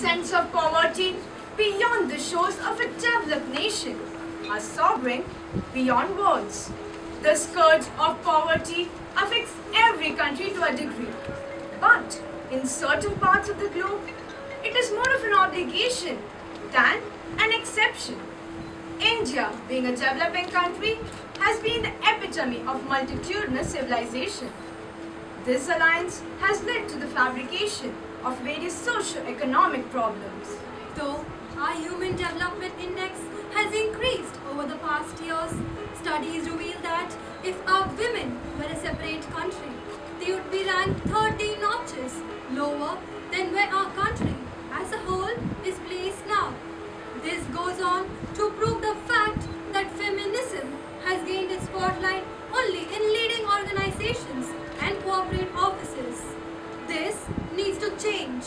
sense of poverty beyond the shores of a developed nation, are sovereign beyond words. The scourge of poverty affects every country to a degree, but in certain parts of the globe, it is more of an obligation than an exception. India, being a developing country, has been the epitome of multitudinous civilization. This alliance has led to the fabrication of various socio-economic problems. Though our Human Development Index has increased over the past years, studies reveal that if our women were a separate country, they would be ranked 30 notches lower than where our country as a whole is placed now. This goes on to prove the fact that feminism has gained its spotlight only in leading organizations and corporate offices. This needs to change.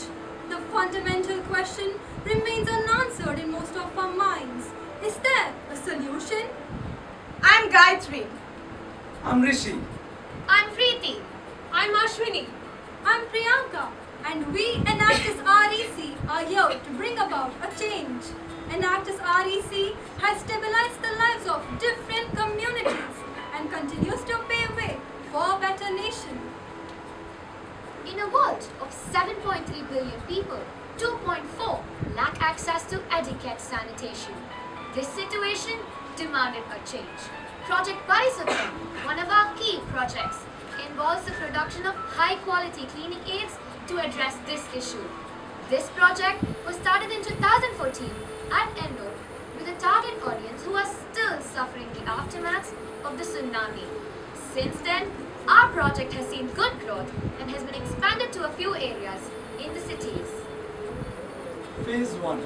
The fundamental question remains unanswered in most of our minds. Is there a solution? I'm Gayatri. I'm Rishi. I'm Preeti. I'm Ashwini. I'm Priyanka, and we Enactus REC are here to bring about a change. Enactus REC has stabilized the lives of different communities and continues to pave way for a better nation. In a world of 7.3 billion people, 2.4 lack access to adequate sanitation. This situation demanded a change. Project Parisutham, one of our key projects, involves the production of high-quality cleaning aids to address this issue. This project was started in 2014 at Ennore with a target audience who are still suffering the aftermaths of the tsunami. Since then, our project has seen good growth and has been expanded to a few areas in the cities. Phase 1.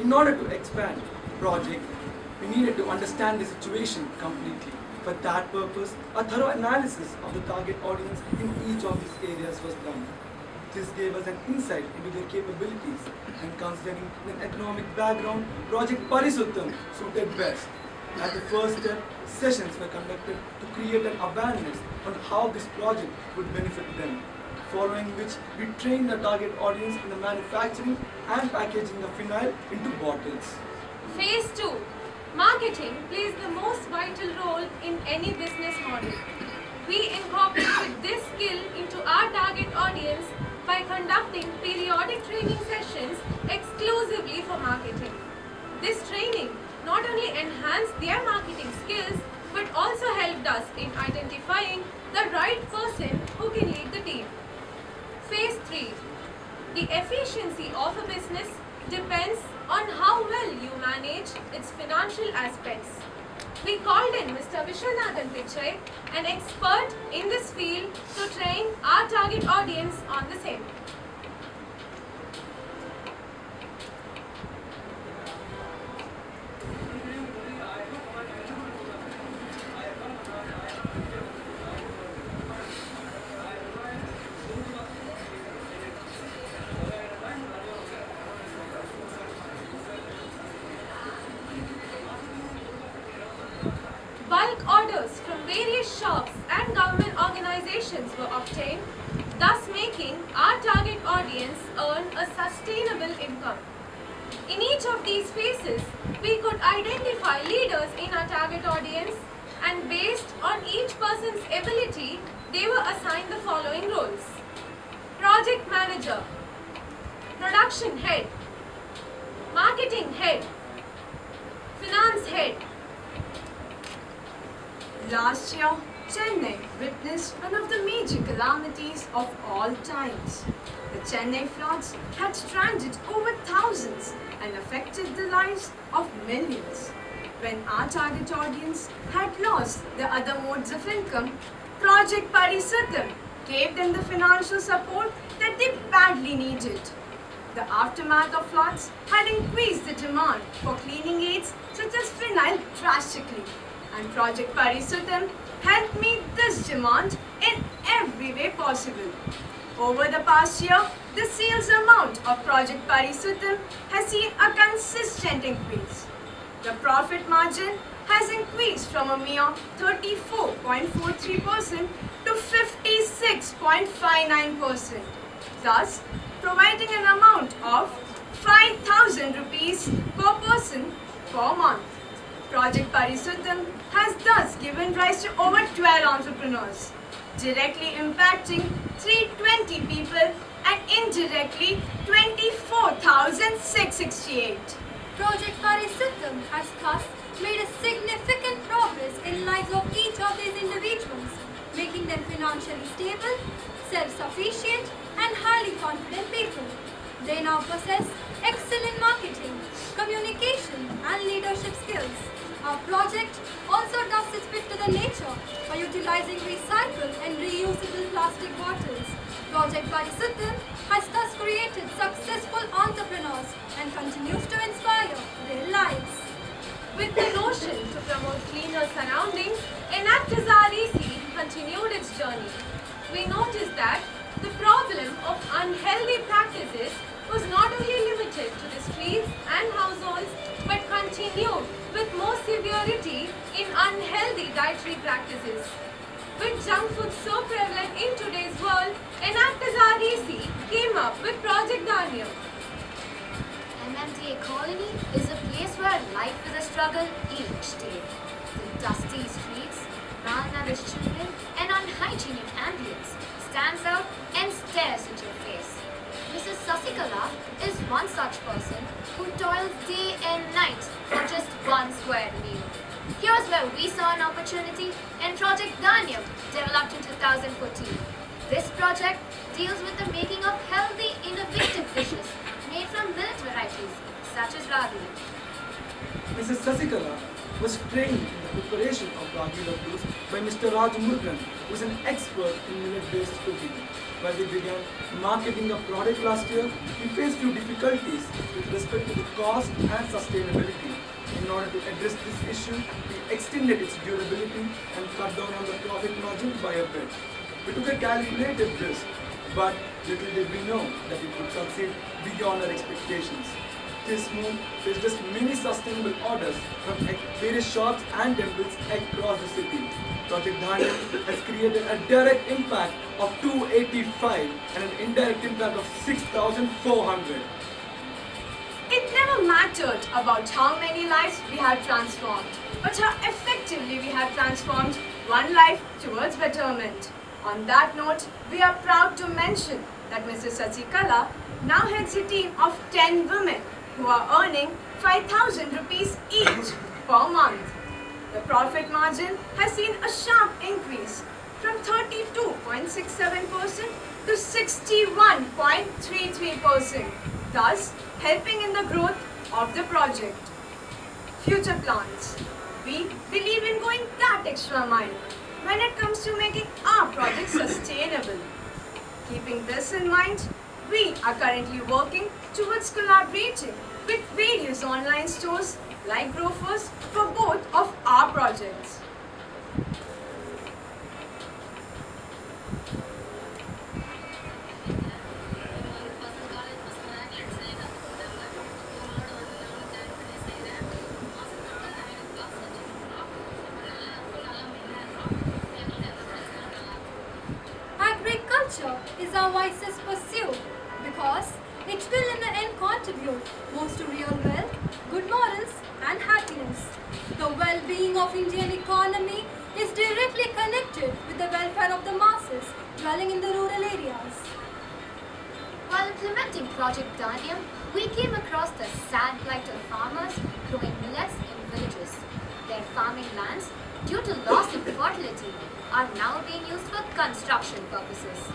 In order to expand the project, we needed to understand the situation completely. For that purpose, a thorough analysis of the target audience in each of these areas was done. This gave us an insight into their capabilities, and considering an economic background, Project Parisutham suited best. As the first step, sessions were conducted to create an awareness on how this project would benefit them, following which we trained the target audience in the manufacturing and packaging of phenyl into bottles. Phase 2. Marketing plays the most vital role in any business model. We incorporated this skill into our target audience by conducting periodic training sessions exclusively for marketing. This training not only enhanced their marketing skills but also helped us in identifying the right person who can lead the team. Phase 3. The efficiency of a business depends on how well you manage its financial aspects. We called in Mr. Vishwanathan Pichai, an expert in this field, to train our target audience on the same. Bulk orders from various shops and government organizations were obtained, thus making our target audience earn a sustainable income. In each of these phases, we could identify leaders in our target audience, and based on each person's ability, they were assigned the following roles: Project Manager, Production Head, Marketing Head, Finance Head. Last year, Chennai witnessed one of the major calamities of all times. The Chennai floods had stranded over thousands and affected the lives of millions. When our target audience had lost the other modes of income, Project Parisutham gave them the financial support that they badly needed. The aftermath of floods had increased the demand for cleaning aids such as phenyl drastically, and Project Parisutham helped meet this demand in every way possible. Over the past year, the sales amount of Project Parisutham has seen a consistent increase. The profit margin has increased from a mere 34.43% to 56.59%, thus providing an amount of 5,000 rupees per person per month. Project Parisutham has thus given rise to over 12 entrepreneurs, directly impacting 320 people and indirectly 24,668. Project Parisutham has thus made a significant progress in lives of each of these individuals, making them financially stable, self-sufficient and highly confident people. They now possess excellent marketing, communication and leadership skills. Our project also does its bit to the nature by utilizing recycled and reusable plastic bottles. Project Parisutham has thus created successful entrepreneurs and continues to inspire their lives. With the notion to promote cleaner surroundings, Enactus REC continued its journey. We noticed that the problem of unhealthy practices was not only limited to the streets and households but continued with more severity in unhealthy dietary practices. With junk food so prevalent in today's world, Enactus REC came up with Project Anya. MMDA Colony is a place where life is a struggle each day. The dusty streets, malnourished children, and unhygienic ambience stands out and stares at your face. Mrs. Sasikala is one such person who toils day and night for just one square meal. Here's where we saw an opportunity and Project Danyam developed in 2014. This project deals with the making of healthy, innovative dishes made from millet varieties such as ragi. Mrs. Sasikala was trained in the preparation of ragi laddus by Mr. Raj Murugan, who is an expert in millet-based cooking. While we began marketing the product last year, we faced few difficulties with respect to the cost and sustainability. In order to address this issue, we extended its durability and cut down on the profit margin by a bit. We took a calculated risk, but little did we know that it would succeed beyond our expectations. This move faced us many sustainable orders from various shops and temples across the city. Project Dhanya has created a direct impact of 285 and an indirect impact of 6,400. It never mattered about how many lives we have transformed, but how effectively we have transformed one life towards betterment. On that note, we are proud to mention that Mrs. Sasikala now heads a team of 10 women who are earning 5,000 rupees each per month. The profit margin has seen a sharp increase from 32.67% to 61.33%, thus helping in the growth of the project. Future plans. We believe in going that extra mile when it comes to making our project sustainable. Keeping this in mind, we are currently working towards collaborating with various online stores like Grofers for both of our projects. Agriculture is our wisest pursuit because it will in the end contribute most to real wealth, good morals and happiness. The well-being of Indian economy is directly connected with the welfare of the masses dwelling in the rural areas. While implementing Project Danyam, we came across the sad plight of farmers growing millets in villages. Their farming lands, due to loss in fertility, are now being used for construction purposes.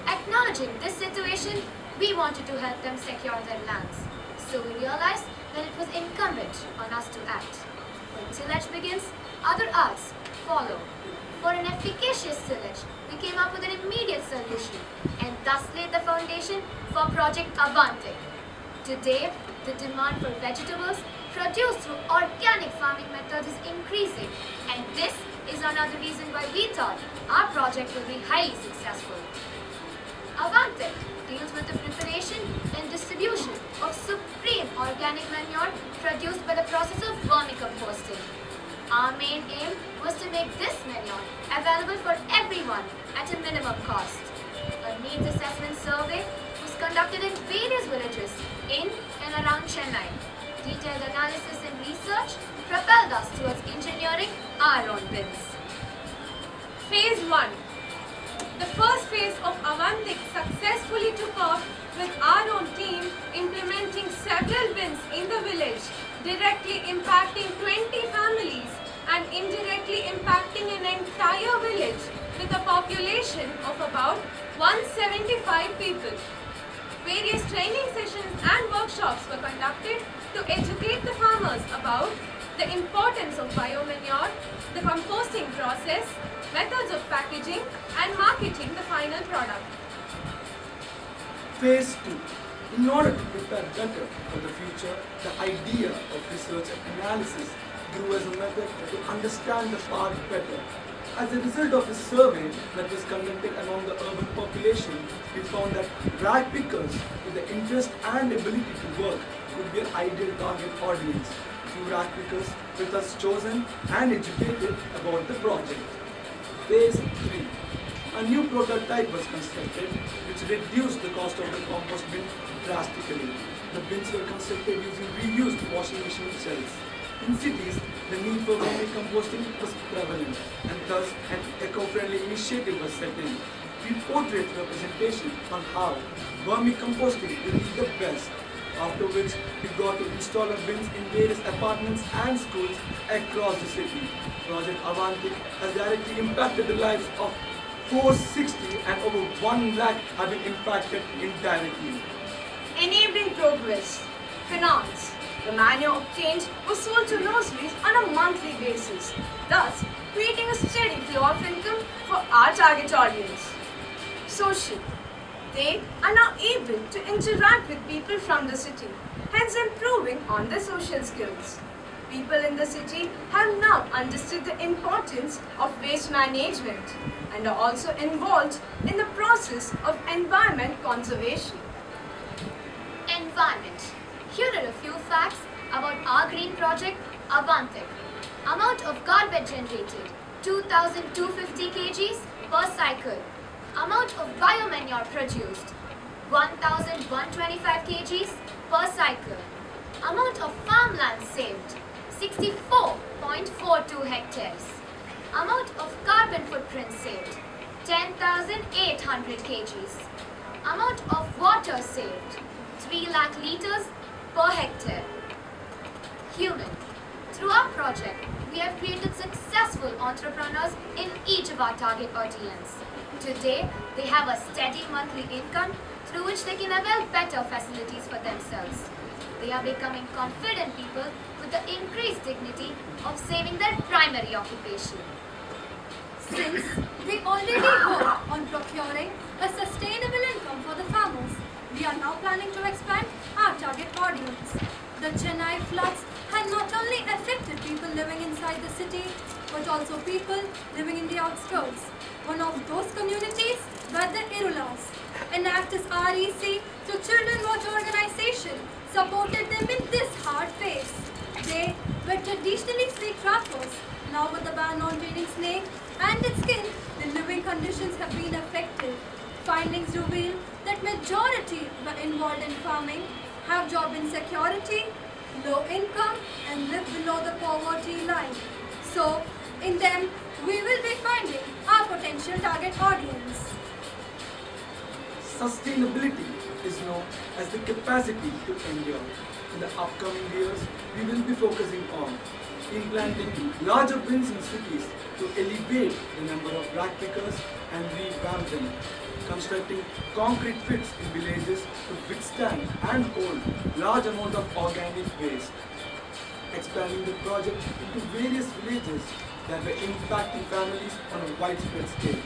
Acknowledging this situation, we wanted to help them secure their lands. So we realized that it was incumbent on us to act. When tillage begins, other arts follow. For an efficacious tillage, we came up with an immediate solution and thus laid the foundation for Project Avantik. Today, the demand for vegetables produced through organic farming methods is increasing, and this is another reason why we thought our project will be highly successful. Avantik deals with the preparation and distribution of supreme organic manure produced by the process of vermicomposting. Our main aim was to make this manure available for everyone at a minimum cost. A needs assessment survey was conducted in various villages in and around Chennai. Detailed analysis and research propelled us towards engineering our own bins. Phase 1. The first phase of Avantik successfully took off with our own team implementing several bins in the village, directly impacting 20 families and indirectly impacting an entire village with a population of about 175 people. Various training sessions and workshops were conducted to educate the farmers about the importance of biomanure, the composting process, methods of packaging and marketing the final product. Phase 2. In order to prepare better for the future, the idea of research and analysis grew as a method to understand the park better. As a result of a survey that was conducted among the urban population, we found that rag pickers with the interest and ability to work would be an ideal target audience. Few rag pickers were thus chosen and educated about the project. Phase 3. A new prototype was constructed which reduced the cost of the compost bin drastically. The bins were constructed using reused washing machine shells. In cities, the need for vermicomposting was prevalent and thus an eco-friendly initiative was set in. We portrayed representation on how vermicomposting will be the best, after which we got to install our bins in various apartments and schools across the city. Project Avantik has directly impacted the lives of 460 and over 1 lakh have been impacted indirectly. Enabling progress. Finance. The manure obtained was sold to nurseries on a monthly basis, thus creating a steady flow of income for our target audience. Social. They are now able to interact with people from the city, hence improving on their social skills. People in the city have now understood the importance of waste management and are also involved in the process of environment conservation. Environment. Here are a few facts about our green project, Avantik. Amount of garbage generated, 2,250 kgs per cycle. Amount of biomanure produced, 1,125 kgs per cycle. Amount of farmland saved, 64.42 hectares. Amount of carbon footprint saved, 10,800 kgs. Amount of water saved, 3 lakh liters per hectare. Human. Through our project, we have created successful entrepreneurs in each of our target audience. Today, they have a steady monthly income through which they can avail better facilities for themselves. They are becoming confident people with the increased dignity of saving their primary occupation. Since we already work on procuring a sustainable income for the farmers, we are now planning to expand our target audience. The Chennai floods had not only affected people living inside the city, but also people living in the outskirts. One of those communities were the Irulas. Enactus REC to Children Watch Organization supported them in this hard phase. They were traditionally snake trappers. Now with the ban on training snake and its skin, the living conditions have been affected. Findings reveal that majority were involved in farming, have job insecurity, low income and live below the poverty line. So, in them, we will be finding our potential target audience. Sustainability is known as the capacity to endure. In the upcoming years, we will be focusing on implanting larger bins in cities to elevate the number of rag pickers and revamp them, constructing concrete pits in villages to withstand and hold large amount of organic waste, expanding the project into various villages that were impacting families on a widespread scale,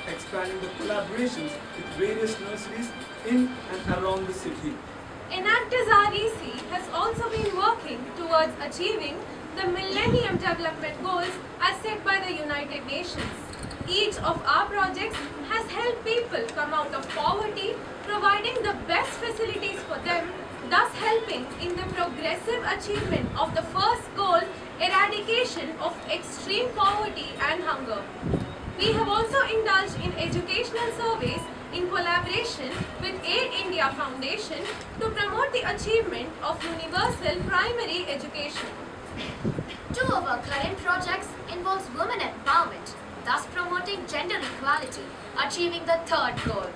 expanding the collaborations with various nurseries in and around the city. Enactus REC has also been working towards achieving the Millennium Development Goals as set by the United Nations. Each of our projects has helped people come out of poverty, providing the best facilities for them, thus helping in the progressive achievement of the first goal, eradication of extreme poverty and hunger. We have also indulged in educational surveys in collaboration with Aid India Foundation to promote the achievement of universal primary education. Two of our current projects involves women empowerment, thus promoting gender equality, achieving the third goal.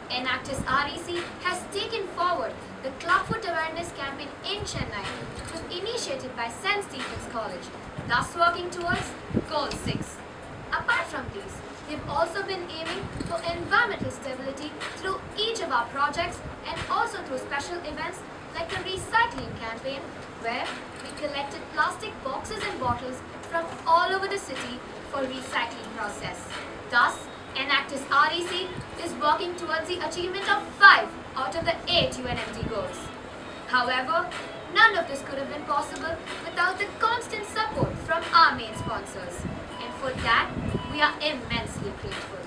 Enactus REC has taken forward the Clubfoot Awareness Campaign in Chennai, which was initiated by St. Stephen's College, thus working towards Goal 6. Apart from these, we've also been aiming for environmental stability through each of our projects and also through special events like the recycling campaign, where we collected plastic boxes and bottles from all over the city for recycling process. Thus, Enactus REC is working towards the achievement of 5 out of the 8 UNMD goals. However, none of this could have been possible without the constant support from our main sponsors. And for that, we are immensely grateful.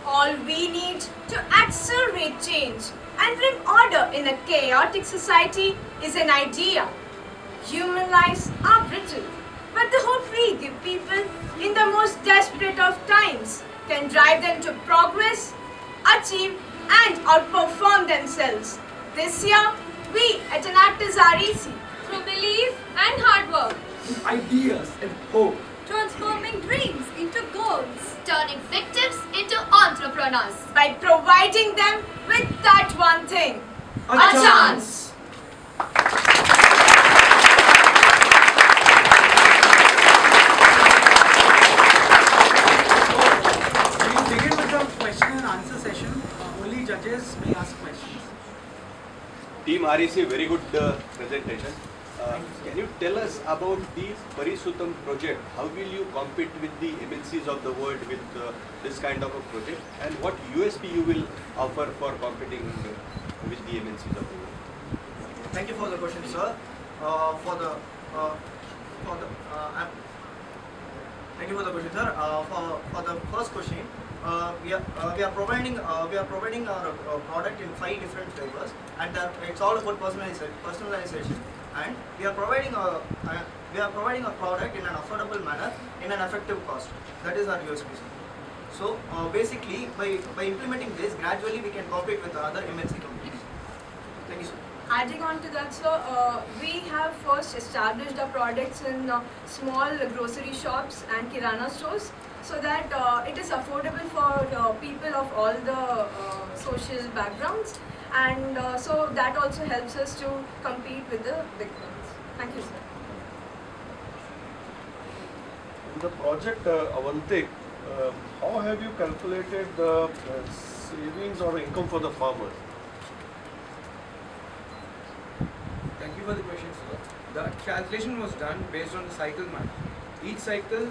All we need to accelerate change and bring order in a chaotic society is an idea. Human lives are brittle, but the hope we give people in the most desperate of times can drive them to progress, achieve and outperform themselves. This year, we at Enactus REC, Through belief and hard work, Ideas and hope. Transforming dreams into goals. Turning victims into entrepreneurs. by providing them with that one thing, A chance. We'll begin with the question and answer session. Only judges may ask questions. Team REC, very good presentation. Can you tell us about the Parisutham project? How will you compete with the MNCs of the world with this kind of a project? And what USP you will offer for competing with the MNCs of the world? Thank you for the question, sir. Thank you for the question, sir. For the first question, we are providing our product in 5 different flavors, and it's all about personalization. And we are providing a product in an affordable manner, in an effective cost. That is our USP, sir. So basically, by implementing this, gradually we can compete with the other MNC companies. Thank you, sir. Adding on to that, sir, we have first established our products in small grocery shops and kirana stores, so that it is affordable for people of all the social backgrounds, and so that also helps us to compete with the big ones. Thank you, sir. In the project Avantik, how have you calculated the savings or income for the farmers? Thank you for the question, sir. The calculation was done based on the cycle map. Each cycle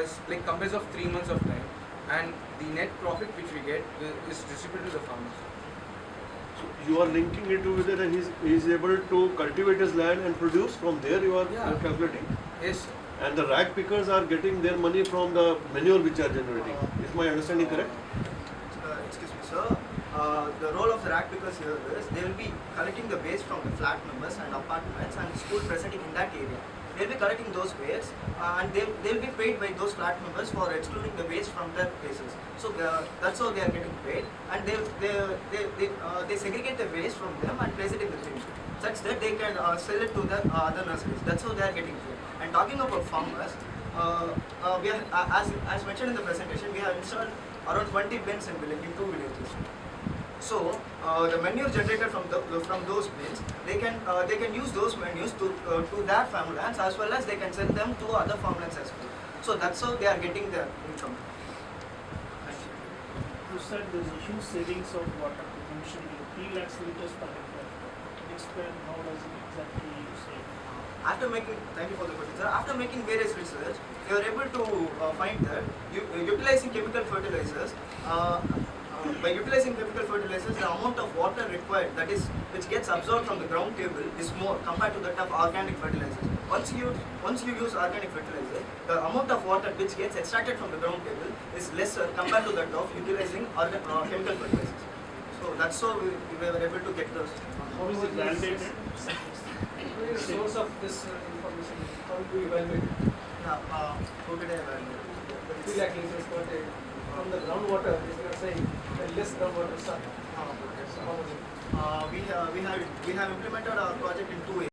is comprised of 3 months of time, and the net profit which we get is distributed to the farmers. So you are linking it with it, and he is able to cultivate his land and produce. From there you are calculating. Yes, sir. And the rag pickers are getting their money from the manure which are generating. Is my understanding correct? Excuse me, sir. The role of the rag pickers here is they will be collecting the waste from the flat members and apartments and school presenting in that area. They will be collecting those waste and they will be paid by those flat members for excluding the waste from their places. So that's how they are getting paid, and they segregate the waste from them and place it in the bin, such that they can sell it to the other nurseries. That's how they are getting paid. And talking about farmers, we are, as mentioned in the presentation, we have installed around 20 bins in 2 villages. So the manure generated from those bins, they can use those manures to their farmlands, as well as they can sell them to other farmlands as well. So that's how they are getting their income. You said there's a huge savings of water potentially 3 lakhs liters per hectare. Explain how does it exactly you save? Thank you for the question, sir. After making various research, we are able to find that utilizing chemical fertilizers. By utilizing chemical fertilizers, the amount of water required, that is, which gets absorbed from the ground table, is more compared to that of organic fertilizers. Once you use organic fertilizer, the amount of water which gets extracted from the ground table is lesser compared to that of utilizing chemical fertilizers. So that's how we were able to get those. How is it validated? What is the source of this information? How do you evaluate it? How did I evaluate? 3 lakh liters per day from the groundwater. Is not saying less groundwater stuff. So how was it? We have implemented our project in 2 ways.